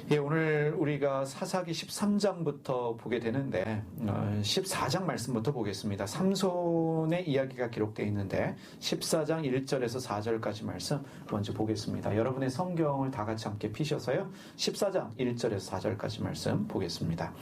예, 오늘 우리가 사사기 13장부터 보게 되는데 14장 말씀부터 보겠습니다. 삼손의 이야기가 기록되어 있는데 14장 1절에서 4절까지 말씀 먼저 보겠습니다. 여러분의 성경을 다 같이 함께 피셔서요. 14장 1절에서 4절까지 말씀 보겠습니다.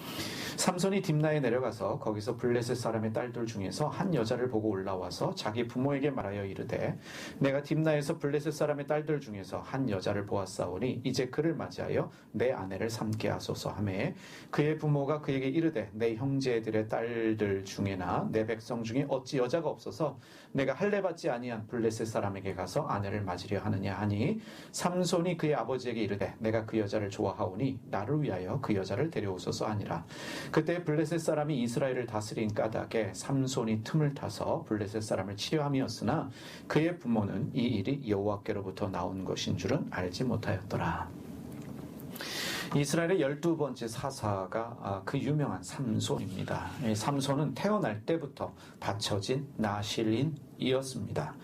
삼손이 딥나에 내려가서 거기서 블레셋 사람의 딸들 중에서 한 여자를 보고 올라와서 자기 부모에게 말하여 이르되 내가 딥나에서 블레셋 사람의 딸들 중에서 한 여자를 보았사오니 이제 그를 맞이하여 내 아내를 삼게 하소서 하매 그의 부모가 그에게 이르되 내 형제들의 딸들 중에나 내 백성 중에 어찌 여자가 없어서 내가 할례받지 아니한 블레셋 사람에게 가서 아내를 맞으려 하느냐 하니 삼손이 그의 아버지에게 이르되 내가 그 여자를 좋아하오니 나를 위하여 그 여자를 데려오소서 하니라. 그때 블레셋 사람이 이스라엘을 다스린 까닭에 삼손이 틈을 타서 블레셋 사람을 치려함이었으나 그의 부모는 이 일이 여호와께로부터 나온 것인 줄은 알지 못하였더라. 이스라엘의 12번째 사사가 그 유명한 삼손입니다. 삼손은 태어날 때부터 바쳐진 나실인이었습니다.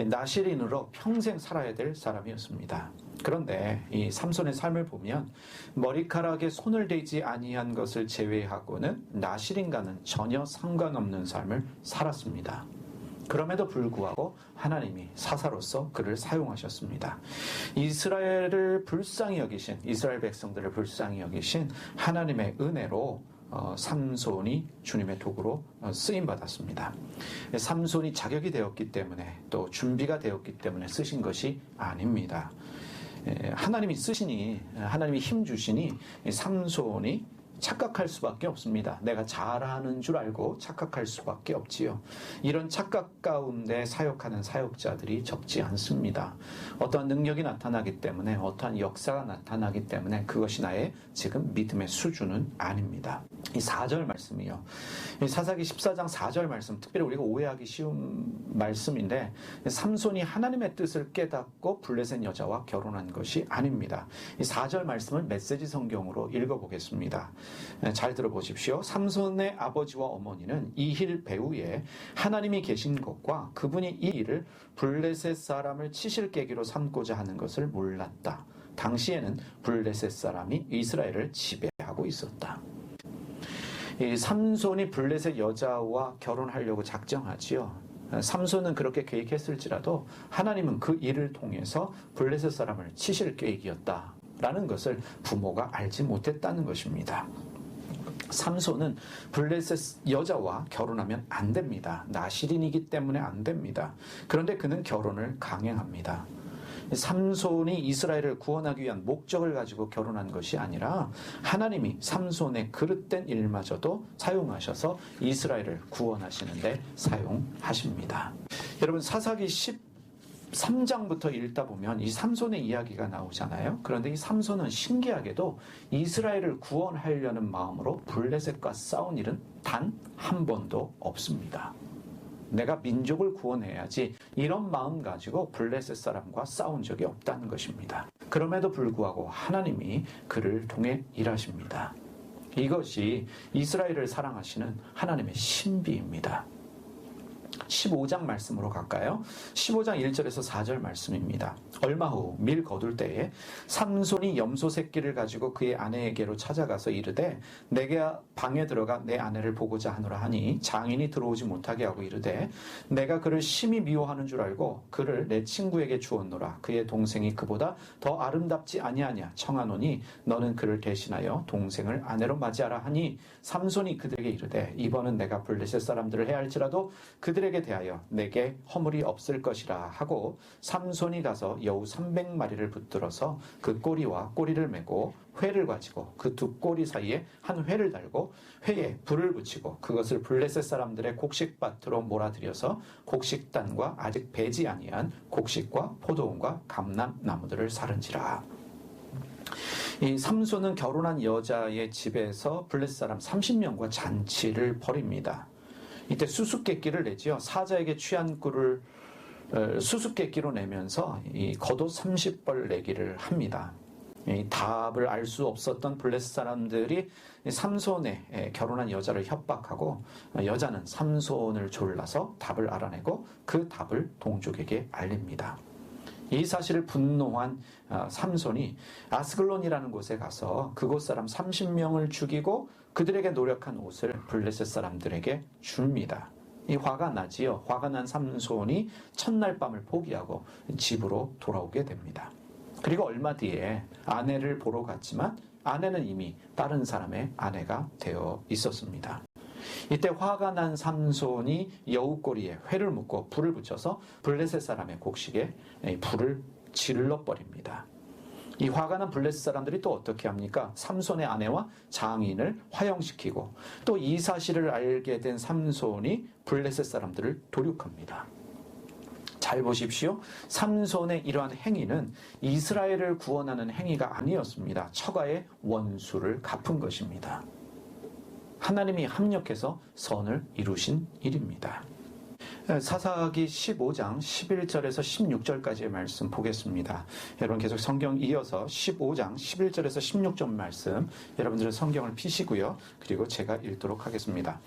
나실인으로 평생 살아야 될 사람이었습니다. 그런데 이 삼손의 삶을 보면 머리카락에 손을 대지 아니한 것을 제외하고는 나실인과는 전혀 상관없는 삶을 살았습니다. 그럼에도 불구하고 하나님이 사사로서 그를 사용하셨습니다. 이스라엘을 불쌍히 여기신, 이스라엘 백성들을 불쌍히 여기신 하나님의 은혜로 삼손이 주님의 도구로 쓰임받았습니다. 삼손이 자격이 되었기 때문에 또 준비가 되었기 때문에 쓰신 것이 아닙니다. 하나님이 쓰시니, 하나님이 힘 주시니 삼손이 착각할 수밖에 없습니다. 내가 잘하는 줄 알고 착각할 수밖에 없지요. 이런 착각 가운데 사역하는 사역자들이 적지 않습니다. 어떠한 능력이 나타나기 때문에, 어떠한 역사가 나타나기 때문에 그것이 나의 지금 믿음의 수준은 아닙니다. 이 4절 말씀이요. 이 사사기 14장 4절 말씀, 특별히 우리가 오해하기 쉬운 말씀인데 삼손이 하나님의 뜻을 깨닫고 블레셋 여자와 결혼한 것이 아닙니다. 이 4절 말씀을 메시지 성경으로 읽어보겠습니다. 잘 들어보십시오. 삼손의 아버지와 어머니는 이 일 배후에 하나님이 계신 것과 그분이 이 일을 블레셋 사람을 치실 계기로 삼고자 하는 것을 몰랐다. 당시에는 블레셋 사람이 이스라엘을 지배하고 있었다. 이 삼손이 블레셋 여자와 결혼하려고 작정하지요. 삼손은 그렇게 계획했을지라도 하나님은 그 일을 통해서 블레셋 사람을 치실 계획이었다라는 것을 부모가 알지 못했다는 것입니다. 삼손은 블레셋 여자와 결혼하면 안 됩니다. 나실인이기 때문에 안 됩니다. 그런데 그는 결혼을 강행합니다. 삼손이 이스라엘을 구원하기 위한 목적을 가지고 결혼한 것이 아니라 하나님이 삼손의 그릇된 일마저도 사용하셔서 이스라엘을 구원하시는데 사용하십니다. 여러분, 사사기 13장부터 읽다 보면 이 삼손의 이야기가 나오잖아요. 그런데 이 삼손은 신기하게도 이스라엘을 구원하려는 마음으로 블레셋과 싸운 일은 단 한 번도 없습니다. 내가 민족을 구원해야지, 이런 마음 가지고 블레셋 사람과 싸운 적이 없다는 것입니다. 그럼에도 불구하고 하나님이 그를 통해 일하십니다. 이것이 이스라엘을 사랑하시는 하나님의 신비입니다. 15장 말씀으로 갈까요? 15장 1절에서 4절 말씀입니다. 얼마 후 밀 거둘 때에 삼손이 염소 새끼를 가지고 그의 아내에게로 찾아가서 이르되 내가 방에 들어가 내 아내를 보고자 하노라 하니 장인이 들어오지 못하게 하고 이르되 내가 그를 심히 미워하는 줄 알고 그를 내 친구에게 주었노라. 그의 동생이 그보다 더 아름답지 아니하냐 청하노니 너는 그를 대신하여 동생을 아내로 맞이하라 하니 삼손이 그들에게 이르되 이번은 내가 블레셋 사람들을 해할지라도 그들에게 대하여 내게 허물이 없을 것이라 하고 삼손이 가서 여우 300마리를 붙들어서 그 꼬리와 꼬리를 메고 회를 가지고 그 두 꼬리 사이에 한 회를 달고 회에 불을 붙이고 그것을 블레셋 사람들의 곡식밭으로 몰아들여서 곡식단과 아직 배지 아니한 곡식과 포도원과 감람나무들을 사른지라. 이 삼손은 결혼한 여자의 집에서 블레셋 사람 30명과 잔치를 벌입니다. 이때 수수께끼를 내지요. 사자에게 취한 꿀을 수수께끼로 내면서 이 겉옷 30벌 내기를 합니다. 이 답을 알 수 없었던 블레셋 사람들이 삼손의 결혼한 여자를 협박하고 여자는 삼손을 졸라서 답을 알아내고 그 답을 동족에게 알립니다. 이 사실을 분노한 삼손이 아스글론이라는 곳에 가서 그곳 사람 30명을 죽이고 그들에게 노력한 옷을 블레셋 사람들에게 줍니다. 이 화가 나지요. 화가 난 삼손이 첫날 밤을 포기하고 집으로 돌아오게 됩니다. 그리고 얼마 뒤에 아내를 보러 갔지만 아내는 이미 다른 사람의 아내가 되어 있었습니다. 이때 화가 난 삼손이 여우꼬리에 회를 묶고 불을 붙여서 블레셋 사람의 곡식에 불을 질러버립니다. 이 화가 난 블레셋 사람들이 또 어떻게 합니까? 삼손의 아내와 장인을 화형시키고 또 이 사실을 알게 된 삼손이 블레셋 사람들을 도륙합니다. 잘 보십시오. 삼손의 이러한 행위는 이스라엘을 구원하는 행위가 아니었습니다. 처가의 원수를 갚은 것입니다. 하나님이 합력해서 선을 이루신 일입니다. 사사기 15장 11절에서 16절까지의 말씀 보겠습니다. 여러분 계속 성경 이어서 15장 11절에서 16절 말씀 여러분들은 성경을 피시고요. 그리고 제가 읽도록 하겠습니다.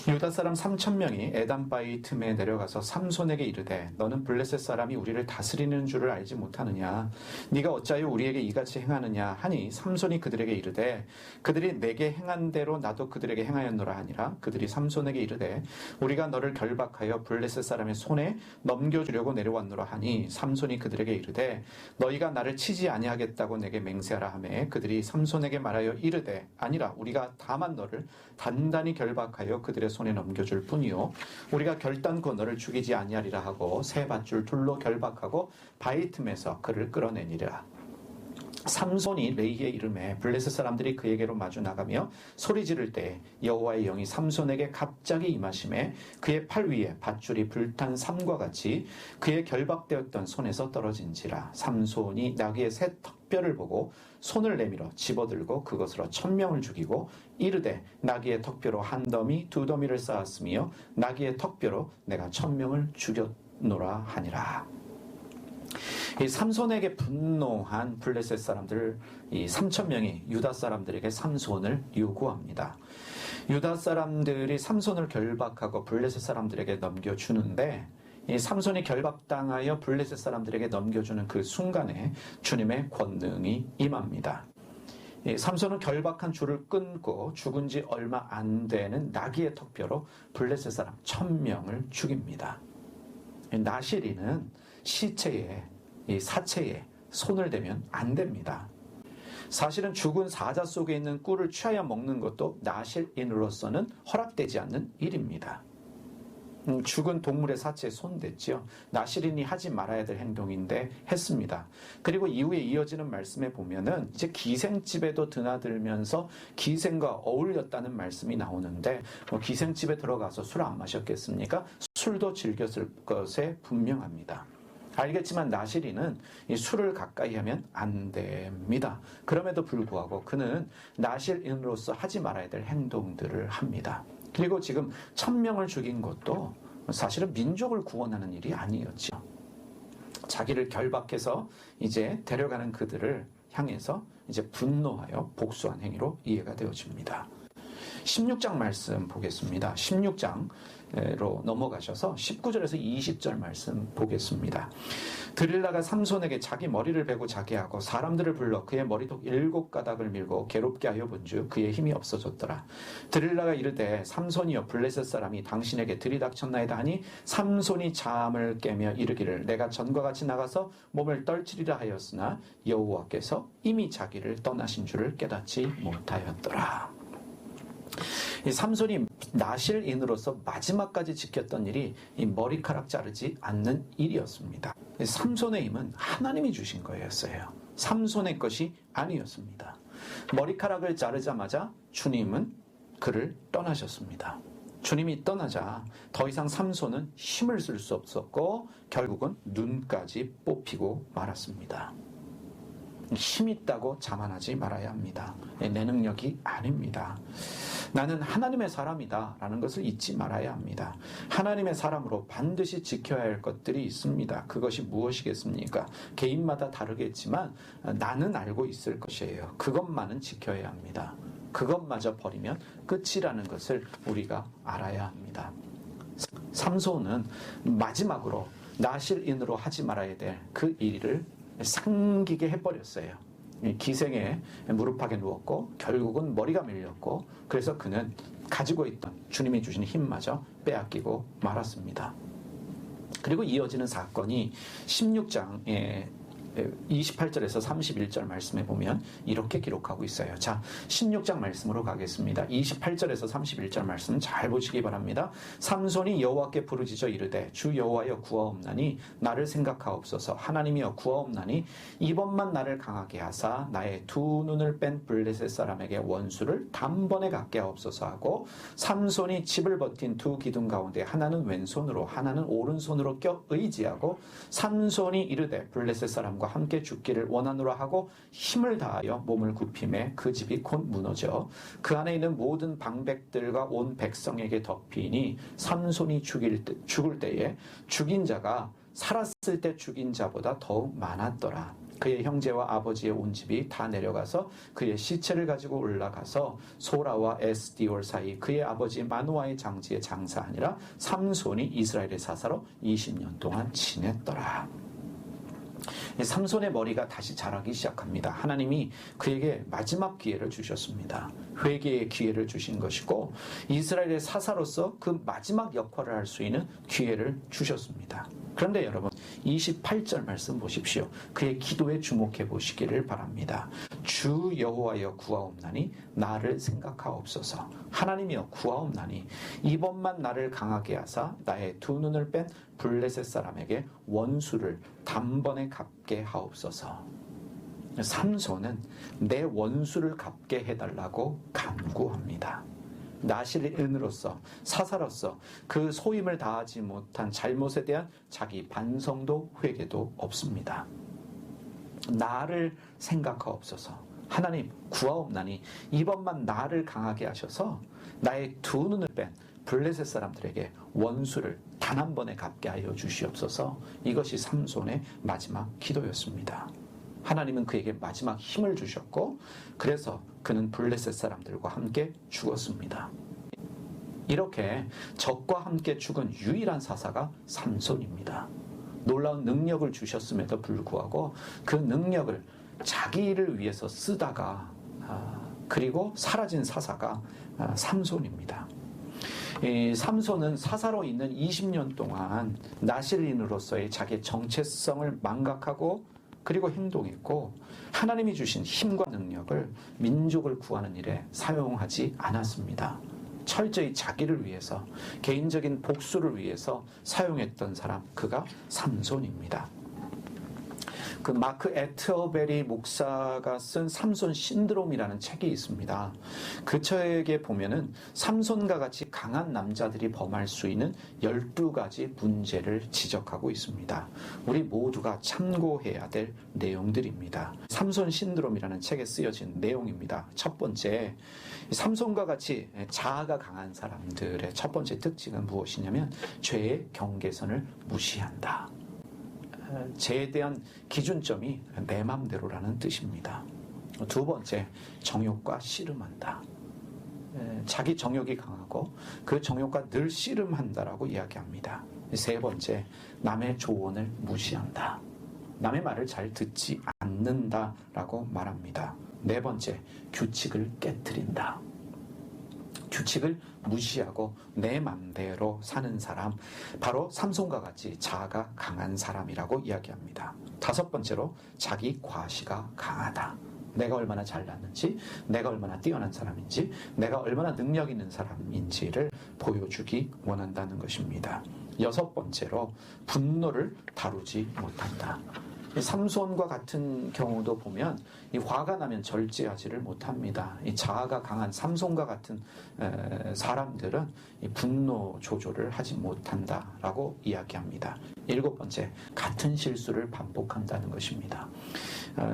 유다 사람 3,000명이 에담바위 틈에 내려가서 삼손에게 이르되 너는 블레셋 사람이 우리를 다스리는 줄을 알지 못하느냐? 네가 어찌하여 우리에게 이같이 행하느냐 하니 삼손이 그들에게 이르되 그들이 내게 행한 대로 나도 그들에게 행하였노라 하니라. 그들이 삼손에게 이르되 우리가 너를 결박하여 블레셋 사람의 손에 넘겨주려고 내려왔노라 하니 삼손이 그들에게 이르되 너희가 나를 치지 아니하겠다고 내게 맹세하라 하매 그들이 삼손에게 말하여 이르되 아니라 우리가 다만 너를 단단히 결박하여 그들의 손에 넘겨줄 뿐이요 우리가 결단코 너를 죽이지 아니하리라 하고 새 밧줄 둘로 결박하고 바위 틈에서 그를 끌어내니라. 삼손이 레이의 이름에 블레셋 사람들이 그에게로 마주 나가며 소리 지를 때 여호와의 영이 삼손에게 갑자기 임하심에 그의 팔 위에 밧줄이 불탄 삼과 같이 그의 결박되었던 손에서 떨어진지라. 삼손이 나귀의 새 턱뼈를 보고 손을 내밀어 집어들고 그것으로 1,000명을 죽이고 이르되 나귀의 턱뼈로 한 더미 두 더미를 쌓았으며 나귀의 턱뼈로 내가 1,000명을 죽였노라 하니라. 이 삼손에게 분노한 블레셋 사람들 이 3,000명이 유다 사람들에게 삼손을 요구합니다. 유다 사람들이 삼손을 결박하고 블레셋 사람들에게 넘겨주는데 이 삼손이 결박당하여 블레셋 사람들에게 넘겨주는 그 순간에 주님의 권능이 임합니다. 이 삼손은 결박한 줄을 끊고 죽은 지 얼마 안 되는 나귀의 턱뼈로 블레셋 사람 1,000명을 죽입니다. 나실이는 시체에 이 사체에 손을 대면 안 됩니다. 사실은 죽은 사자 속에 있는 꿀을 취하여 먹는 것도 나실인으로서는 허락되지 않는 일입니다. 죽은 동물의 사체에 손댔죠. 나실인이 하지 말아야 될 행동인데 했습니다. 그리고 이후에 이어지는 말씀에 보면은 이제 기생집에도 드나들면서 기생과 어울렸다는 말씀이 나오는데 기생집에 들어가서 술 안 마셨겠습니까? 술도 즐겼을 것에 분명합니다. 알겠지만 나실이는 이 술을 가까이 하면 안 됩니다. 그럼에도 불구하고 그는 나실인으로서 하지 말아야 될 행동들을 합니다. 그리고 지금 1,000명을 죽인 것도 사실은 민족을 구원하는 일이 아니었죠. 자기를 결박해서 이제 데려가는 그들을 향해서 이제 분노하여 복수한 행위로 이해가 되어집니다. 16장 말씀 보겠습니다. 16장로 넘어가셔서 19절에서 20절 말씀 보겠습니다. 드릴라가 삼손에게 자기 머리를 베고 자게 하고 사람들을 불러 그의 머리톡 7가닥을 밀고 괴롭게 하여 본즉 그의 힘이 없어졌더라. 드릴라가 이르되 삼손이여 블레셋 사람이 당신에게 들이닥쳤나이다 하니 삼손이 잠을 깨며 이르기를 내가 전과 같이 나가서 몸을 떨치리라 하였으나 여호와께서 이미 자기를 떠나신 줄을 깨닫지 못하였더라. 이 삼손이 나실인으로서 마지막까지 지켰던 일이 이 머리카락 자르지 않는 일이었습니다. 삼손의 힘은 하나님이 주신 거였어요. 삼손의 것이 아니었습니다. 머리카락을 자르자마자 주님은 그를 떠나셨습니다. 주님이 떠나자 더 이상 삼손은 힘을 쓸 수 없었고 결국은 눈까지 뽑히고 말았습니다. 힘 있다고 자만하지 말아야 합니다. 내 능력이 아닙니다. 나는 하나님의 사람이다 라는 것을 잊지 말아야 합니다. 하나님의 사람으로 반드시 지켜야 할 것들이 있습니다. 그것이 무엇이겠습니까? 개인마다 다르겠지만 나는 알고 있을 것이에요. 그것만은 지켜야 합니다. 그것마저 버리면 끝이라는 것을 우리가 알아야 합니다. 삼손은 마지막으로 나실인으로 하지 말아야 될 그 일을 상기게 해버렸어요. 기생에 무릎팍에 누웠고 결국은 머리가 밀렸고, 그래서 그는 가지고 있던 주님이 주신 힘마저 빼앗기고 말았습니다. 그리고 이어지는 사건이 16장에 28절에서 31절 말씀에 보면 이렇게 기록하고 있어요. 자, 16장 말씀으로 가겠습니다. 28절에서 31절 말씀 잘 보시기 바랍니다. 삼손이 여호와께 부르짖어 이르되 주 여호와여 구하옵나니 나를 생각하옵소서. 하나님이여 구하옵나니 이번만 나를 강하게 하사 나의 두 눈을 뺀 블레셋 사람에게 원수를 단번에 갚게 하옵소서 하고, 삼손이 집을 버틴 두 기둥 가운데 하나는 왼손으로 하나는 오른손으로 껴 의지하고, 삼손이 이르되 블레셋 사람과 함께 죽기를 원하노라 하고 힘을 다하여 몸을 굽히매 그 집이 곧 무너져 그 안에 있는 모든 방백들과 온 백성에게 덮이니, 삼손이 죽을 때에 죽인 자가 살았을 때 죽인 자보다 더욱 많았더라. 그의 형제와 아버지의 온 집이 다 내려가서 그의 시체를 가지고 올라가서 소라와 에스디올 사이 그의 아버지 마노아의 장지에 장사하니라. 삼손이 이스라엘의 사사로 20년 동안 지냈더라. 삼손의 머리가 다시 자라기 시작합니다. 하나님이 그에게 마지막 기회를 주셨습니다. 회개의 기회를 주신 것이고, 이스라엘의 사사로서 그 마지막 역할을 할 수 있는 기회를 주셨습니다. 그런데 여러분, 28절 말씀 보십시오. 그의 기도에 주목해 보시기를 바랍니다. 주 여호와여 구하옵나니 나를 생각하옵소서. 하나님이여 구하옵나니 이번만 나를 강하게 하사 나의 두 눈을 뺀 블레셋 사람에게 원수를 단번에 갚게 하옵소서. 삼손은 내 원수를 갚게 해달라고 간구합니다. 나실인으로서, 사사로서 그 소임을 다하지 못한 잘못에 대한 자기 반성도 회개도 없습니다. 나를 생각하옵소서. 하나님 구하옵나니 이번만 나를 강하게 하셔서 나의 두 눈을 뺀 블레셋 사람들에게 원수를 단 한 번에 갚게 하여 주시옵소서. 이것이 삼손의 마지막 기도였습니다. 하나님은 그에게 마지막 힘을 주셨고, 그래서 그는 블레셋 사람들과 함께 죽었습니다. 이렇게 적과 함께 죽은 유일한 사사가 삼손입니다. 놀라운 능력을 주셨음에도 불구하고 그 능력을 자기 일을 위해서 쓰다가 그리고 사라진 사사가 삼손입니다. 삼손은 사사로 있는 20년 동안 나실인으로서의 자기의 정체성을 망각하고 그리고 행동했고, 하나님이 주신 힘과 능력을 민족을 구하는 일에 사용하지 않았습니다. 철저히 자기를 위해서, 개인적인 복수를 위해서 사용했던 사람, 그가 삼손입니다. 그 마크 에트어베리 목사가 쓴 삼손 신드롬이라는 책이 있습니다. 그 책에 보면은 삼손과 같이 강한 남자들이 범할 수 있는 12가지 문제를 지적하고 있습니다. 우리 모두가 참고해야 될 내용들입니다. 삼손 신드롬이라는 책에 쓰여진 내용입니다. 첫 번째, 삼손과 같이 자아가 강한 사람들의 첫 번째 특징은 무엇이냐면 죄의 경계선을 무시한다. 죄에 대한 기준점이 내 맘대로라는 뜻입니다. 두 번째, 정욕과 씨름한다. 자기 정욕이 강하고 그 정욕과 늘 씨름한다라고 이야기합니다. 세 번째, 남의 조언을 무시한다. 남의 말을 잘 듣지 않는다라고 말합니다. 네 번째, 규칙을 깨트린다. 규칙을 무시하고 내 맘대로 사는 사람, 바로 삼손과 같이 자아가 강한 사람이라고 이야기합니다. 다섯 번째로, 자기 과시가 강하다. 내가 얼마나 잘났는지, 내가 얼마나 뛰어난 사람인지, 내가 얼마나 능력 있는 사람인지를 보여주기 원한다는 것입니다. 여섯 번째로, 분노를 다루지 못한다. 삼손과 같은 경우도 보면 이 화가 나면 절제하지를 못합니다. 이 자아가 강한 삼손과 같은 사람들은 이 분노 조절을 하지 못한다라고 이야기합니다. 일곱 번째, 같은 실수를 반복한다는 것입니다.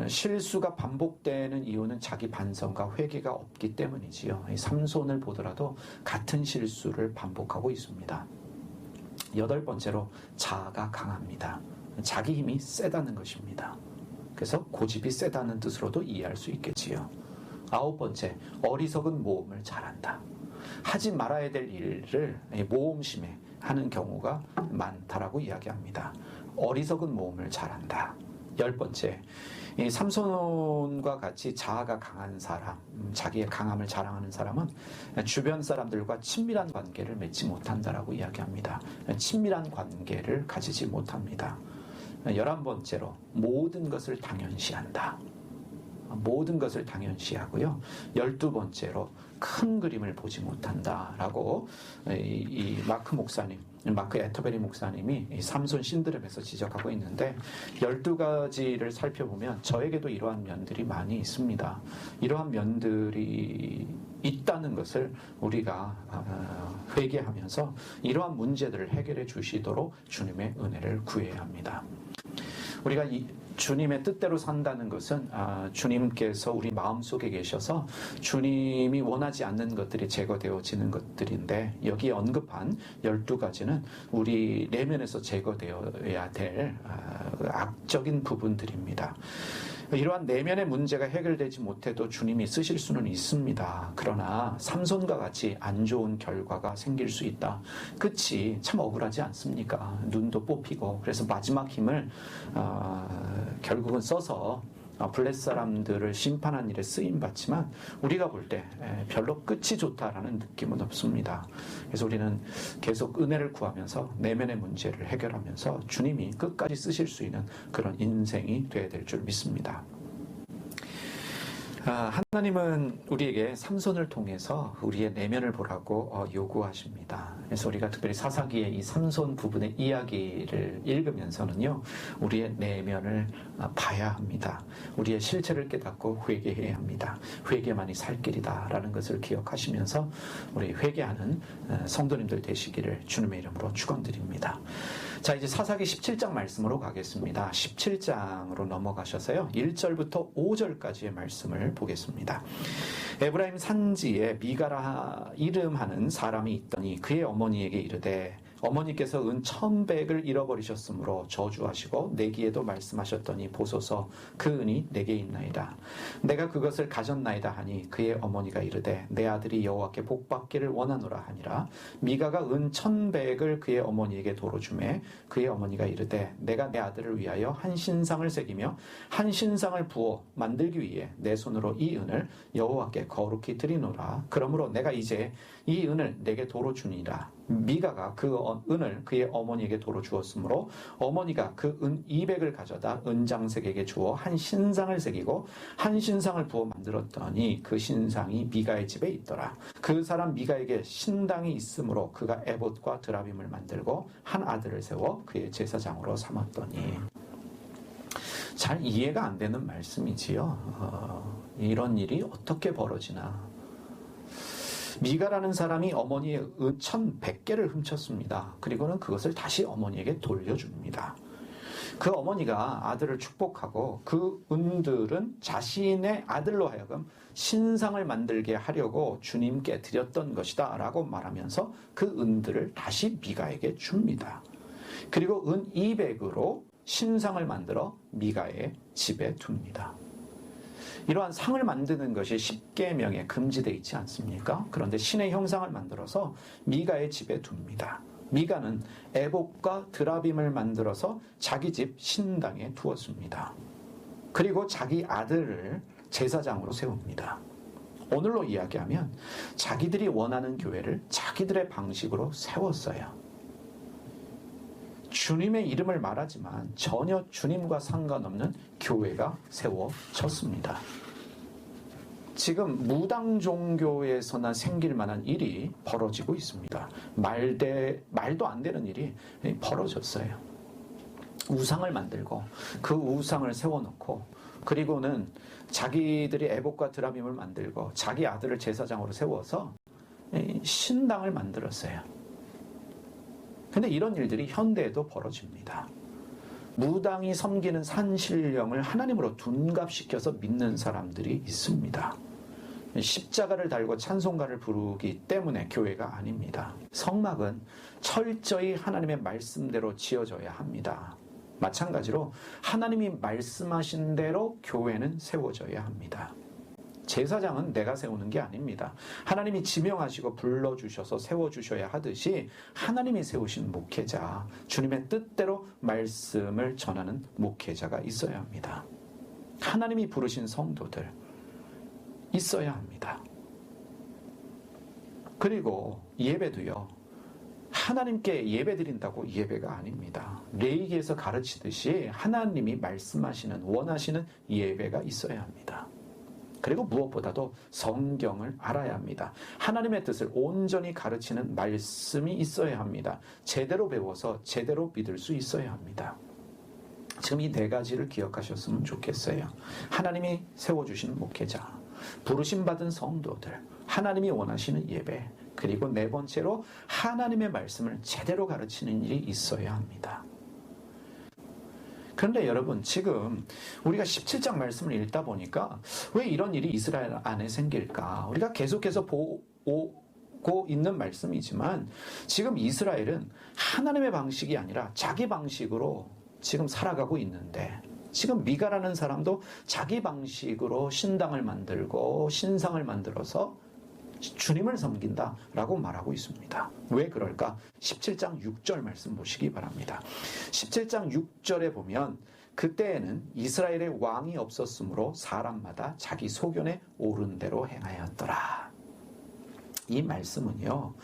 실수가 반복되는 이유는 자기 반성과 회개가 없기 때문이지요. 이 삼손을 보더라도 같은 실수를 반복하고 있습니다. 여덟 번째로, 자아가 강합니다. 자기 힘이 세다는 것입니다. 그래서 고집이 세다는 뜻으로도 이해할 수 있겠지요. 아홉 번째, 어리석은 모험을 잘한다. 하지 말아야 될 일을 모험심에 하는 경우가 많다라고 이야기합니다. 어리석은 모험을 잘한다. 10번째, 이 삼손과 같이 자아가 강한 사람, 자기의 강함을 자랑하는 사람은 주변 사람들과 친밀한 관계를 맺지 못한다라고 이야기합니다. 친밀한 관계를 가지지 못합니다. 11번째로 모든 것을 당연시한다. 모든 것을 당연시하고요. 12번째로 큰 그림을 보지 못한다라고 이 마크 애터베리 목사님이 이 삼손 신드롬에서 지적하고 있는데 12가지를 살펴보면 저에게도 이러한 면들이 많이 있습니다. 이러한 면들이 있다는 것을 우리가 회개하면서 이러한 문제들을 해결해 주시도록 주님의 은혜를 구해야 합니다. 우리가 주님의 뜻대로 산다는 것은 주님께서 우리 마음속에 계셔서 주님이 원하지 않는 것들이 제거되어지는 것들인데 여기에 언급한 12가지는 우리 내면에서 제거되어야 될 악적인 부분들입니다. 이러한 내면의 문제가 해결되지 못해도 주님이 쓰실 수는 있습니다. 그러나 삼손과 같이 안 좋은 결과가 생길 수 있다. 끝이 참 억울하지 않습니까? 눈도 뽑히고 그래서 마지막 힘을 결국은 써서 블레 사람들을 심판한 일에 쓰임받지만 우리가 볼 때 별로 끝이 좋다라는 느낌은 없습니다. 그래서 우리는 계속 은혜를 구하면서 내면의 문제를 해결하면서 주님이 끝까지 쓰실 수 있는 그런 인생이 되어야 될 줄 믿습니다. 하나님은 우리에게 삼손을 통해서 우리의 내면을 보라고 요구하십니다. 그래서 우리가 특별히 사사기의 이 삼손 부분의 이야기를 읽으면서는요, 우리의 내면을 봐야 합니다. 우리의 실체를 깨닫고 회개해야 합니다. 회개만이 살 길이다라는 것을 기억하시면서 우리 회개하는 성도님들 되시기를 주님의 이름으로 축원드립니다. 자, 이제 사사기 17장 말씀으로 가겠습니다. 17장으로 넘어가셔서요, 1절부터 5절까지의 말씀을 보겠습니다. 에브라임 산지에 미가라 이름하는 사람이 있더니 그의 어머니에게 이르되 어머니께서 은 1,100을 잃어버리셨으므로 저주하시고 내기에도 말씀하셨더니 보소서 그 은이 내게 있나이다. 내가 그것을 가졌나이다 하니 그의 어머니가 이르되 내 아들이 여호와께 복받기를 원하노라 하니라. 미가가 은 1,100을 그의 어머니에게 도로 주매 그의 어머니가 이르되 내가 내 아들을 위하여 한 신상을 새기며 한 신상을 부어 만들기 위해 내 손으로 이 은을 여호와께 거룩히 드리노라. 그러므로 내가 이제 이 은을 내게 도로 주니라. 미가가 그 은을 그의 어머니에게 도로 주었으므로 어머니가 그 은 200을 가져다 은장색에게 주어 한 신상을 새기고 한 신상을 부어 만들었더니 그 신상이 미가의 집에 있더라. 그 사람 미가에게 신당이 있으므로 그가 에봇과 드라빔을 만들고 한 아들을 세워 그의 제사장으로 삼았더니. 잘 이해가 안 되는 말씀이지요. 이런 일이 어떻게 벌어지나. 미가라는 사람이 어머니의 은 1,100개를 훔쳤습니다. 그리고는 그것을 다시 어머니에게 돌려줍니다. 그 어머니가 아들을 축복하고 그 은들은 자신의 아들로 하여금 신상을 만들게 하려고 주님께 드렸던 것이다 라고 말하면서 그 은들을 다시 미가에게 줍니다. 그리고 은 200으로 신상을 만들어 미가의 집에 둡니다. 이러한 상을 만드는 것이 십계명에 금지되어 있지 않습니까? 그런데 신의 형상을 만들어서 미가의 집에 둡니다. 미가는 에봇과 드라빔을 만들어서 자기 집 신당에 두었습니다. 그리고 자기 아들을 제사장으로 세웁니다. 오늘로 이야기하면 자기들이 원하는 교회를 자기들의 방식으로 세웠어요. 주님의 이름을 말하지만 전혀 주님과 상관없는 교회가 세워졌습니다. 지금 무당 종교에서나 생길 만한 일이 벌어지고 있습니다. 말도 안 되는 일이 벌어졌어요. 우상을 만들고 그 우상을 세워놓고 그리고는 자기들이 에봇과 드라빔을 만들고 자기 아들을 제사장으로 세워서 신당을 만들었어요. 근데 이런 일들이 현대에도 벌어집니다. 무당이 섬기는 산신령을 하나님으로 둔갑시켜서 믿는 사람들이 있습니다. 십자가를 달고 찬송가를 부르기 때문에 교회가 아닙니다. 성막은 철저히 하나님의 말씀대로 지어져야 합니다. 마찬가지로 하나님이 말씀하신 대로 교회는 세워져야 합니다. 제사장은 내가 세우는 게 아닙니다. 하나님이 지명하시고 불러주셔서 세워주셔야 하듯이 하나님이 세우신 목회자, 주님의 뜻대로 말씀을 전하는 목회자가 있어야 합니다. 하나님이 부르신 성도들 있어야 합니다. 그리고 예배도요, 하나님께 예배드린다고 예배가 아닙니다. 레위기에서 가르치듯이 하나님이 말씀하시는, 원하시는 예배가 있어야 합니다. 그리고 무엇보다도 성경을 알아야 합니다. 하나님의 뜻을 온전히 가르치는 말씀이 있어야 합니다. 제대로 배워서 제대로 믿을 수 있어야 합니다. 지금 이 네 가지를 기억하셨으면 좋겠어요. 하나님이 세워주신 목회자, 부르심 받은 성도들, 하나님이 원하시는 예배, 그리고 네 번째로 하나님의 말씀을 제대로 가르치는 일이 있어야 합니다. 그런데 여러분, 지금 우리가 17장 말씀을 읽다 보니까 왜 이런 일이 이스라엘 안에 생길까? 우리가 계속해서 보고 있는 말씀이지만 지금 이스라엘은 하나님의 방식이 아니라 자기 방식으로 지금 살아가고 있는데, 지금 미가라는 사람도 자기 방식으로 신당을 만들고 신상을 만들어서 주님을 섬긴다라고 말하고 있습니다. 왜 그럴까? 17장 6절 말씀 보시기 바랍니다. 17장 6절에 보면 그때에는 이스라엘의 왕이 없었으므로 사람마다 자기 소견에 옳은 대로 행하였더라. 이 말씀은요,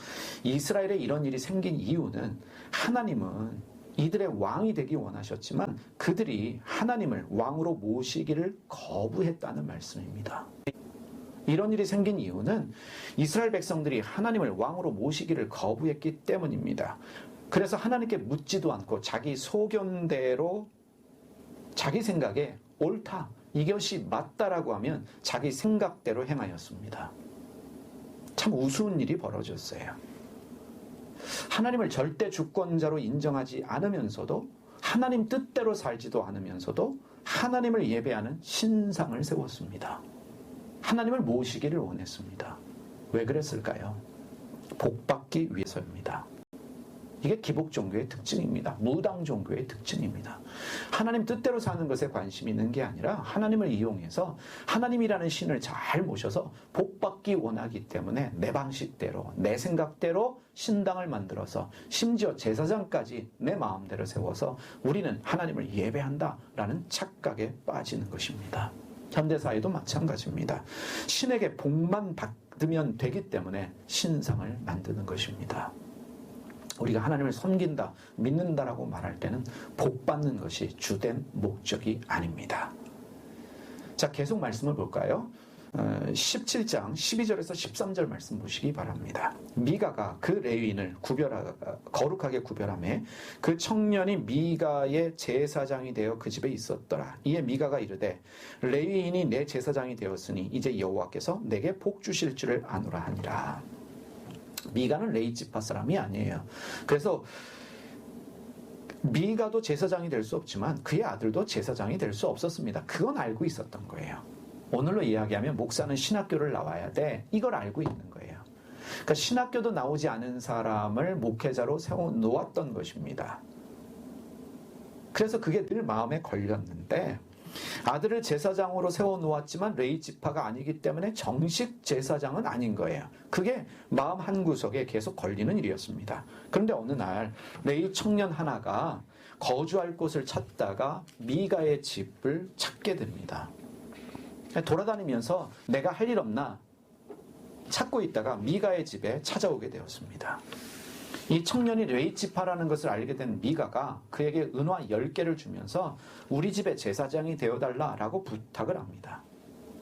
이스라엘에 이런 일이 생긴 이유는 하나님은 이들의 왕이 되기 원하셨지만 그들이 하나님을 왕으로 모시기를 거부했다는 말씀입니다. 이런 일이 생긴 이유는 이스라엘 백성들이 하나님을 왕으로 모시기를 거부했기 때문입니다. 그래서 하나님께 묻지도 않고 자기 소견대로, 자기 생각에 옳다, 이것이 맞다라고 하면 자기 생각대로 행하였습니다. 참 우스운 일이 벌어졌어요. 하나님을 절대 주권자로 인정하지 않으면서도, 하나님 뜻대로 살지도 않으면서도 하나님을 예배하는 신상을 세웠습니다. 하나님을 모시기를 원했습니다. 왜 그랬을까요? 복받기 위해서입니다. 이게 기복 종교의 특징입니다. 무당 종교의 특징입니다. 하나님 뜻대로 사는 것에 관심이 있는 게 아니라 하나님을 이용해서 하나님이라는 신을 잘 모셔서 복받기 원하기 때문에 내 방식대로, 내 생각대로 신당을 만들어서 심지어 제사장까지 내 마음대로 세워서 우리는 하나님을 예배한다라는 착각에 빠지는 것입니다. 현대사회도 마찬가지입니다. 신에게 복만 받으면 되기 때문에 신상을 만드는 것입니다. 우리가 하나님을 섬긴다, 믿는다라고 말할 때는 복 받는 것이 주된 목적이 아닙니다. 자, 계속 말씀을 볼까요? 17장 12절에서 13절 말씀 보시기 바랍니다. 미가가 그 레위인을 거룩하게 구별하며 그 청년이 미가의 제사장이 되어 그 집에 있었더라. 이에 미가가 이르되 레위인이 내 제사장이 되었으니 이제 여호와께서 내게 복 주실 줄을 아노라 하니라. 미가는 레위 지파 사람이 아니에요. 그래서 미가도 제사장이 될 수 없지만 그의 아들도 제사장이 될 수 없었습니다. 그건 알고 있었던 거예요. 오늘로 이야기하면 목사는 신학교를 나와야 돼. 이걸 알고 있는 거예요. 그러니까 신학교도 나오지 않은 사람을 목회자로 세워놓았던 것입니다. 그래서 그게 늘 마음에 걸렸는데 아들을 제사장으로 세워놓았지만 레위 지파가 아니기 때문에 정식 제사장은 아닌 거예요. 그게 마음 한구석에 계속 걸리는 일이었습니다. 그런데 어느 날 레위 청년 하나가 거주할 곳을 찾다가 미가의 집을 찾게 됩니다. 돌아다니면서 내가 할 일 없나 찾고 있다가 미가의 집에 찾아오게 되었습니다. 이 청년이 레위 지파라는 것을 알게 된 미가가 그에게 은화 10개를 주면서 우리 집의 제사장이 되어달라라고 부탁을 합니다.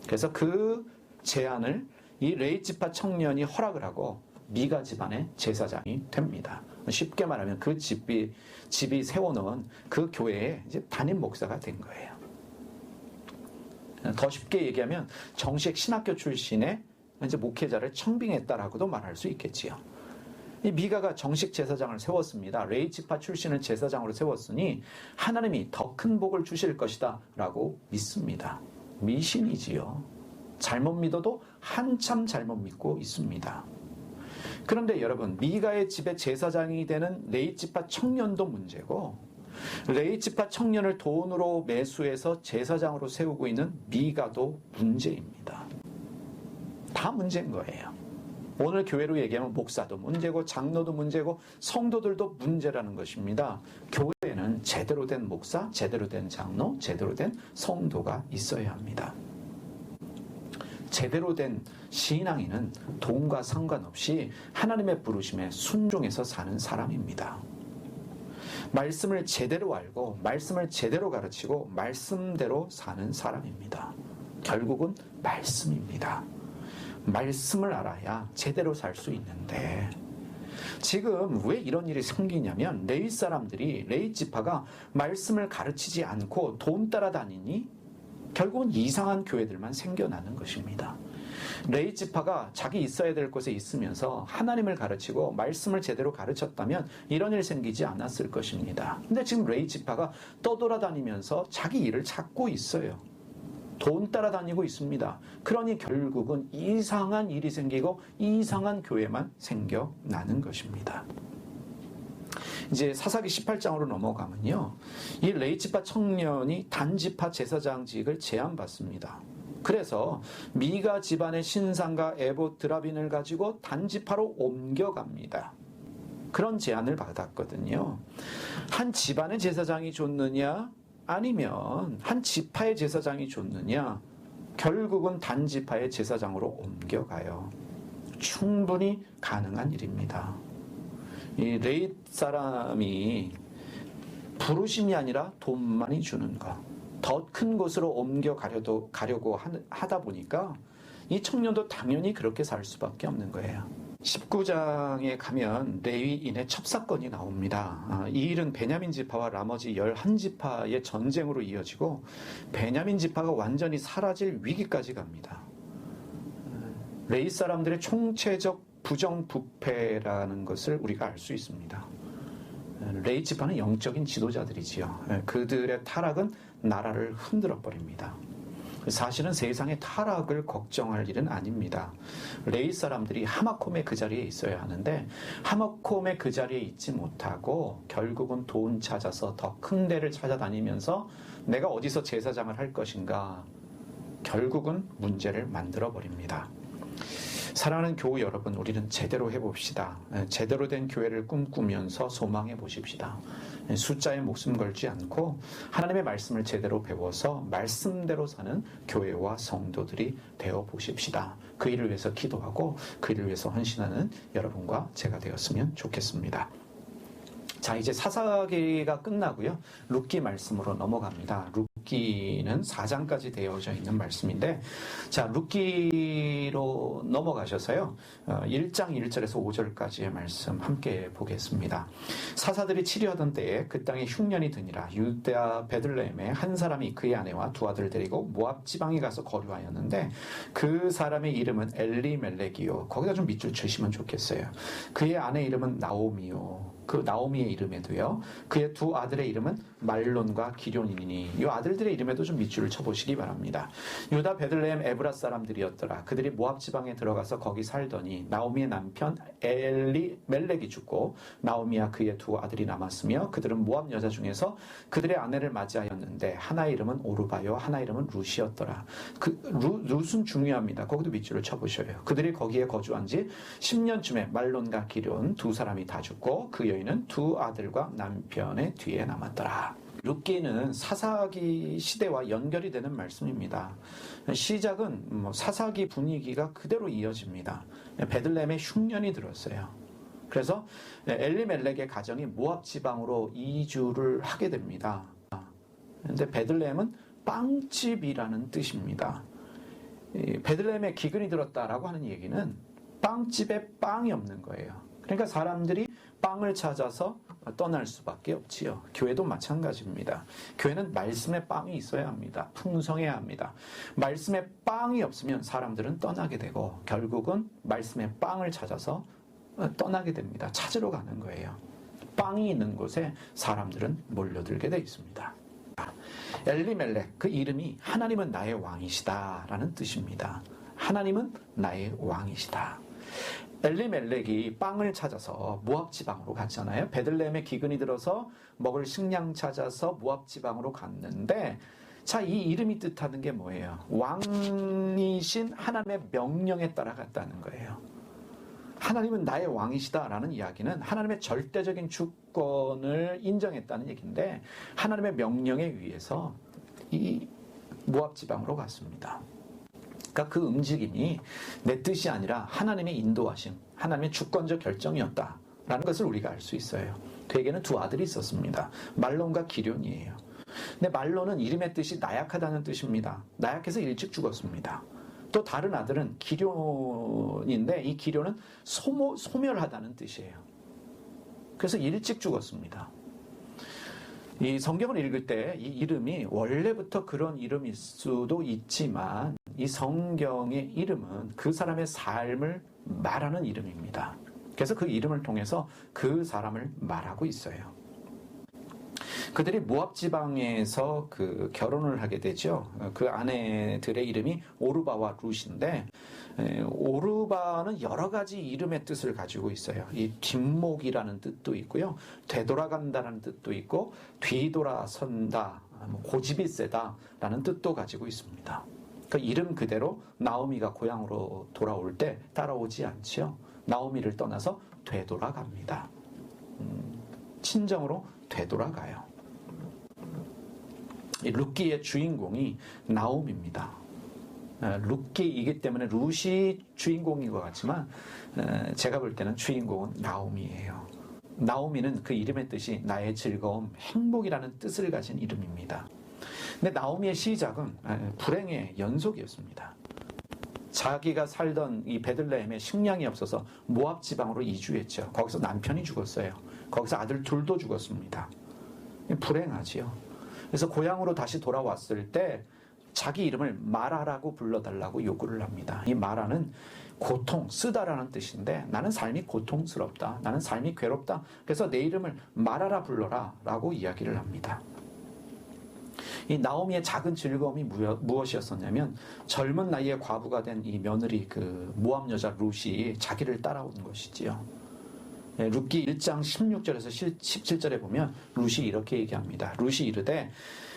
그래서 그 제안을 이 레위 지파 청년이 허락을 하고 미가 집안의 제사장이 됩니다. 쉽게 말하면 그 집이 세워놓은 그 교회의 이제 담임 목사가 된 거예요. 더 쉽게 얘기하면 정식 신학교 출신의 이제 목회자를 청빙했다라고도 말할 수 있겠지요. 이 미가가 정식 제사장을 세웠습니다. 레위 지파 출신을 제사장으로 세웠으니 하나님이 더 큰 복을 주실 것이다 라고 믿습니다. 미신이지요. 잘못 믿어도 한참 잘못 믿고 있습니다. 그런데 여러분, 미가의 집에 제사장이 되는 레위 지파 청년도 문제고 레위 지파 청년을 돈으로 매수해서 제사장으로 세우고 있는 미가도 문제입니다. 다 문제인 거예요. 오늘 교회로 얘기하면 목사도 문제고 장로도 문제고 성도들도 문제라는 것입니다. 교회에는 제대로 된 목사, 제대로 된 장로, 제대로 된 성도가 있어야 합니다. 제대로 된 신앙인은 돈과 상관없이 하나님의 부르심에 순종해서 사는 사람입니다. 말씀을 제대로 알고 말씀을 제대로 가르치고 말씀대로 사는 사람입니다. 결국은 말씀입니다. 말씀을 알아야 제대로 살 수 있는데 지금 왜 이런 일이 생기냐면 레위 사람들이 레위 지파가 말씀을 가르치지 않고 돈 따라다니니 결국은 이상한 교회들만 생겨나는 것입니다. 레위 지파가 자기 있어야 될 곳에 있으면서 하나님을 가르치고 말씀을 제대로 가르쳤다면 이런 일 생기지 않았을 것입니다. 근데 지금 레위 지파가 떠돌아다니면서 자기 일을 찾고 있어요. 돈 따라다니고 있습니다. 그러니 결국은 이상한 일이 생기고 이상한 교회만 생겨나는 것입니다. 이제 사사기 18장으로 넘어가면요, 이 레위지파 청년이 단지파 제사장직을 제안받습니다. 그래서 미가 집안의 신상과 에봇 드라빈을 가지고 단지파로 옮겨갑니다. 그런 제안을 받았거든요. 한 집안의 제사장이 좋느냐 아니면 한 지파의 제사장이 좋느냐, 결국은 단지파의 제사장으로 옮겨가요. 충분히 가능한 일입니다. 이 레위 사람이 부르심이 아니라 돈만이 주는 것, 더 큰 곳으로 옮겨가려고 하다 보니까 이 청년도 당연히 그렇게 살 수밖에 없는 거예요. 19장에 가면 레위인의 첩사건이 나옵니다. 이 일은 베냐민 지파와 나머지 11지파의 전쟁으로 이어지고 베냐민 지파가 완전히 사라질 위기까지 갑니다. 레위 사람들의 총체적 부정부패라는 것을 우리가 알 수 있습니다. 레위 지파는 영적인 지도자들이지요. 그들의 타락은 나라를 흔들어 버립니다. 사실은 세상의 타락을 걱정할 일은 아닙니다. 레위 사람들이 하마콤의 그 자리에 있어야 하는데 하마콤의 그 자리에 있지 못하고 결국은 돈 찾아서 더 큰 데를 찾아다니면서 내가 어디서 제사장을 할 것인가, 결국은 문제를 만들어 버립니다. 사랑하는 교우 여러분, 우리는 제대로 해봅시다. 제대로 된 교회를 꿈꾸면서 소망해 보십시다. 숫자에 목숨 걸지 않고 하나님의 말씀을 제대로 배워서 말씀대로 사는 교회와 성도들이 되어 보십시다. 그 일을 위해서 기도하고 그 일을 위해서 헌신하는 여러분과 제가 되었으면 좋겠습니다. 자, 이제 사사기가 끝나고요, 룻기 말씀으로 넘어갑니다. 룻기는 4장까지 되어져 있는 말씀인데, 자, 룻기로 넘어가셔서요, 1장 1절에서 5절까지의 말씀 함께 보겠습니다. 사사들이 치료하던 때에 그 땅에 흉년이 드니라. 유다 베들레헴에 한 사람이 그의 아내와 두 아들을 데리고 모압 지방에 가서 거류하였는데 그 사람의 이름은 엘리멜렉이요. 거기다 좀 밑줄 치시면 좋겠어요. 그의 아내 이름은 나오미요. 그 나오미의 이름에도요, 그의 두 아들의 이름은 말론과 기럯이니, 이 아들들의 이름에도 좀 밑줄을 쳐보시기 바랍니다. 유다 베들레헴 에브라 사람들이었더라. 그들이 모압 지방에 들어가서 거기 살더니 나오미의 남편 엘리멜렉이 죽고 나오미와 그의 두 아들이 남았으며 그들은 모압 여자 중에서 그들의 아내를 맞이하였는데 하나의 이름은 오르바요 하나의 이름은 룻이었더라. 룻은 중요합니다. 거기도 밑줄을 쳐보셔요. 그들이 거기에 거주한 지 10년쯤에 말론과 기럯 두 사람이 다 죽고 그 여인은 두 아들과 남편의 뒤에 남았더라. 룻기는 사사기 시대와 연결이 되는 말씀입니다. 시작은 사사기 분위기가 그대로 이어집니다. 베들레헴에 흉년이 들었어요. 그래서 엘리멜렉의 가정이 모압 지방으로 이주를 하게 됩니다. 그런데 베들레헴은 빵집이라는 뜻입니다. 베들레헴에 기근이 들었다라고 하는 얘기는 빵집에 빵이 없는 거예요. 그러니까 사람들이 빵을 찾아서 떠날 수밖에 없지요. 교회도 마찬가지입니다. 교회는 말씀의 빵이 있어야 합니다. 풍성해야 합니다. 말씀의 빵이 없으면 사람들은 떠나게 되고 결국은 말씀의 빵을 찾아서 떠나게 됩니다. 찾으러 가는 거예요. 빵이 있는 곳에 사람들은 몰려들게 되어 있습니다. 엘리멜렉, 그 이름이 하나님은 나의 왕이시다 라는 뜻입니다. 하나님은 나의 왕이시다. 엘리멜렉이 빵을 찾아서 모압 지방으로 갔잖아요. 베들레헴에 기근이 들어서 먹을 식량 찾아서 모압 지방으로 갔는데 자, 이 이름이 뜻하는 게 뭐예요? 왕이신 하나님의 명령에 따라갔다는 거예요. 하나님은 나의 왕이시다라는 이야기는 하나님의 절대적인 주권을 인정했다는 얘기인데, 하나님의 명령에 의해서 이 모압 지방으로 갔습니다. 그러니까 그 움직임이 내 뜻이 아니라 하나님의 인도하심, 하나님의 주권적 결정이었다라는 것을 우리가 알 수 있어요. 그에게는 두 아들이 있었습니다. 말론과 기럧이에요. 근데 말론은 이름의 뜻이 나약하다는 뜻입니다. 나약해서 일찍 죽었습니다. 또 다른 아들은 기럧인데, 이 기럧는 소멸하다는 뜻이에요. 그래서 일찍 죽었습니다. 이 성경을 읽을 때 이 이름이 원래부터 그런 이름일 수도 있지만, 이 성경의 이름은 그 사람의 삶을 말하는 이름입니다. 그래서 그 이름을 통해서 그 사람을 말하고 있어요. 그들이 모압 지방에서 그 결혼을 하게 되죠. 그 아내들의 이름이 오르바와 룻인데, 오르바는 여러 가지 이름의 뜻을 가지고 있어요. 이 뒷목이라는 뜻도 있고요, 되돌아간다는 뜻도 있고, 뒤돌아선다, 고집이 세다라는 뜻도 가지고 있습니다. 그 이름 그대로 나오미가 고향으로 돌아올 때 따라오지 않죠. 나오미를 떠나서 되돌아갑니다. 친정으로 되돌아가요. 이 룻기의 주인공이 나옴입니다. 룻기이기 때문에 룻이 주인공인 것 같지만, 제가 볼 때는 주인공은 나옴이에요. 나오미는 그 이름의 뜻이 나의 즐거움, 행복이라는 뜻을 가진 이름입니다. 근데 나오미의 시작은 불행의 연속이었습니다. 자기가 살던 이 베들레헴에 식량이 없어서 모압 지방으로 이주했죠. 거기서 남편이 죽었어요. 거기서 아들 둘도 죽었습니다. 불행하지요. 그래서 고향으로 다시 돌아왔을 때 자기 이름을 마라라고 불러달라고 요구를 합니다. 이 마라는 고통, 쓰다라는 뜻인데, 나는 삶이 고통스럽다, 나는 삶이 괴롭다, 그래서 내 이름을 마라라 불러라 라고 이야기를 합니다. 이 나오미의 작은 즐거움이 무엇이었었냐면, 젊은 나이에 과부가 된 이 며느리 그 모압 여자 룻이 자기를 따라온 것이지요. 룻기 1장 16절에서 17절에 보면 룻이 이렇게 얘기합니다. 룻이 이르되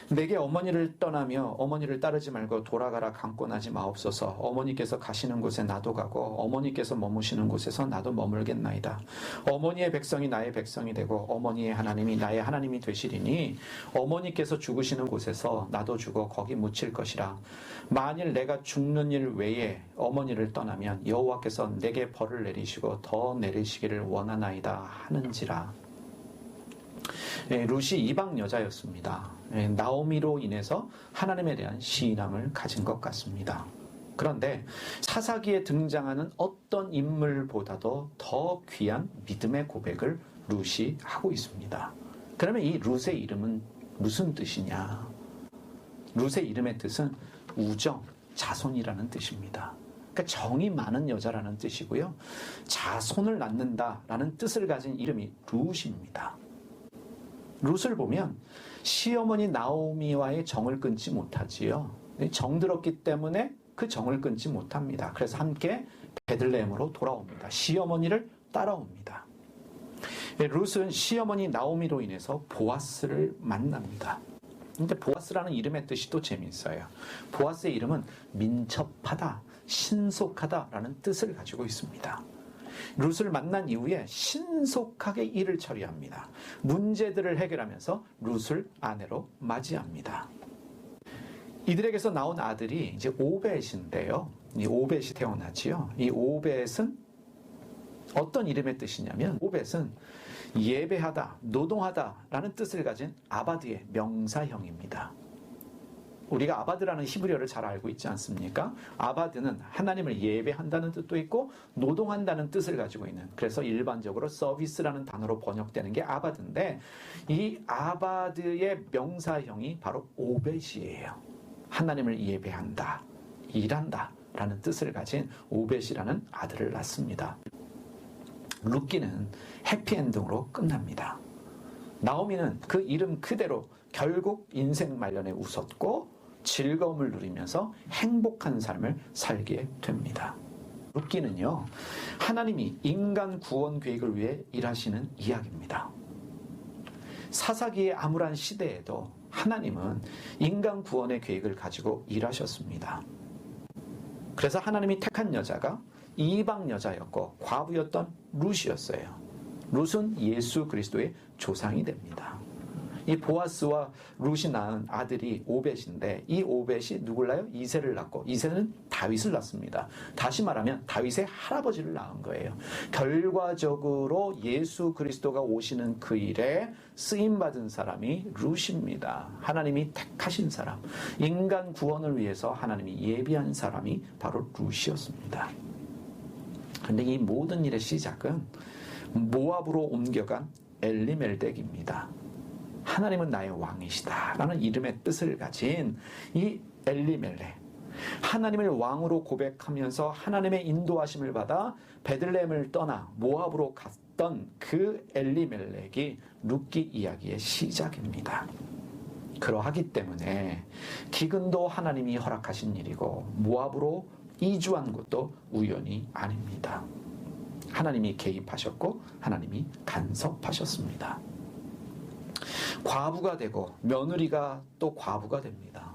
내게 어머니를 떠나며 어머니를 따르지 말고 돌아가라 강권하지 마옵소서. 어머니께서 가시는 곳에 나도 가고 어머니께서 머무시는 곳에서 나도 머물겠나이다. 어머니의 백성이 나의 백성이 되고 어머니의 하나님이 나의 하나님이 되시리니 어머니께서 죽으시는 곳에서 나도 죽어 거기 묻힐 것이라. 만일 내가 죽는 일 외에 어머니를 떠나면 여호와께서 내게 벌을 내리시고 더 내리시기를 원하나이다 하는지라. 룻이 이방 여자였습니다. 나오미로 인해서 하나님에 대한 신앙을 가진 것 같습니다. 그런데 사사기에 등장하는 어떤 인물보다도 더 귀한 믿음의 고백을 룻이 하고 있습니다. 그러면 이 룻의 이름은 무슨 뜻이냐? 룻의 이름의 뜻은 우정, 자손이라는 뜻입니다. 그러니까 정이 많은 여자라는 뜻이고요, 자손을 낳는다라는 뜻을 가진 이름이 룻입니다. 룻을 보면 시어머니 나오미와의 정을 끊지 못하지요. 정들었기 때문에 그 정을 끊지 못합니다. 그래서 함께 베들레헴으로 돌아옵니다. 시어머니를 따라옵니다. 룻은 시어머니 나오미로 인해서 보아스를 만납니다. 근데 보아스라는 이름의 뜻이 또 재미있어요. 보아스의 이름은 민첩하다, 신속하다라는 뜻을 가지고 있습니다. 룻을 만난 이후에 신속하게 일을 처리합니다. 문제들을 해결하면서 룻을 아내로 맞이합니다. 이들에게서 나온 아들이 이제 오벳인데요. 이 오벳이 태어나지요. 이 오벳은 어떤 이름의 뜻이냐면, 오벳은 예배하다, 노동하다라는 뜻을 가진 아바드의 명사형입니다. 우리가 아바드라는 히브리어를 잘 알고 있지 않습니까? 아바드는 하나님을 예배한다는 뜻도 있고 노동한다는 뜻을 가지고 있는, 그래서 일반적으로 서비스라는 단어로 번역되는 게 아바드인데, 이 아바드의 명사형이 바로 오벳이에요. 하나님을 예배한다, 일한다 라는 뜻을 가진 오벳이라는 아들을 낳습니다. 룻기는 해피엔딩으로 끝납니다. 나오미는 그 이름 그대로 결국 인생 말년에 웃었고 즐거움을 누리면서 행복한 삶을 살게 됩니다. 룻기는요, 하나님이 인간 구원 계획을 위해 일하시는 이야기입니다. 사사기의 암울한 시대에도 하나님은 인간 구원의 계획을 가지고 일하셨습니다. 그래서 하나님이 택한 여자가 이방 여자였고 과부였던 룻이었어요. 룻은 예수 그리스도의 조상이 됩니다. 이 보아스와 룻이 낳은 아들이 오벳인데, 이 오벳이 누굴 낳아요? 이새를 낳고, 이새는 다윗을 낳습니다. 다시 말하면 다윗의 할아버지를 낳은 거예요. 결과적으로 예수 그리스도가 오시는 그 일에 쓰임받은 사람이 룻입니다. 하나님이 택하신 사람, 인간 구원을 위해서 하나님이 예비한 사람이 바로 룻이었습니다. 그런데 이 모든 일의 시작은 모압으로 옮겨간 엘리멜렉입니다. 하나님은 나의 왕이시다 라는 이름의 뜻을 가진 이 엘리멜렉, 하나님을 왕으로 고백하면서 하나님의 인도하심을 받아 베들레헴을 떠나 모압으로 갔던 그 엘리멜렉이 룻기 이야기의 시작입니다. 그러하기 때문에 기근도 하나님이 허락하신 일이고 모압으로 이주한 것도 우연이 아닙니다. 하나님이 개입하셨고 하나님이 간섭하셨습니다. 과부가 되고 며느리가 또 과부가 됩니다.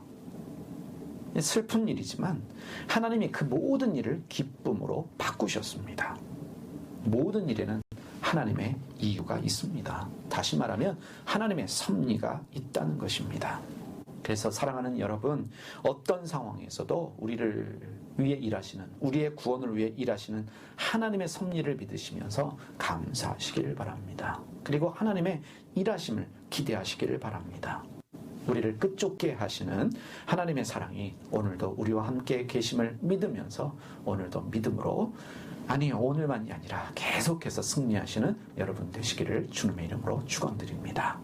슬픈 일이지만 하나님이 그 모든 일을 기쁨으로 바꾸셨습니다. 모든 일에는 하나님의 이유가 있습니다. 다시 말하면 하나님의 섭리가 있다는 것입니다. 그래서 사랑하는 여러분, 어떤 상황에서도 우리를 위해 일하시는, 우리의 구원을 위해 일하시는 하나님의 섭리를 믿으시면서 감사하시길 바랍니다. 그리고 하나님의 일하심을 기대하시기를 바랍니다. 우리를 끝좁게 하시는 하나님의 사랑이 오늘도 우리와 함께 계심을 믿으면서 오늘도 믿음으로, 아니 오늘만이 아니라 계속해서 승리하시는 여러분 되시기를 주님의 이름으로 축원드립니다.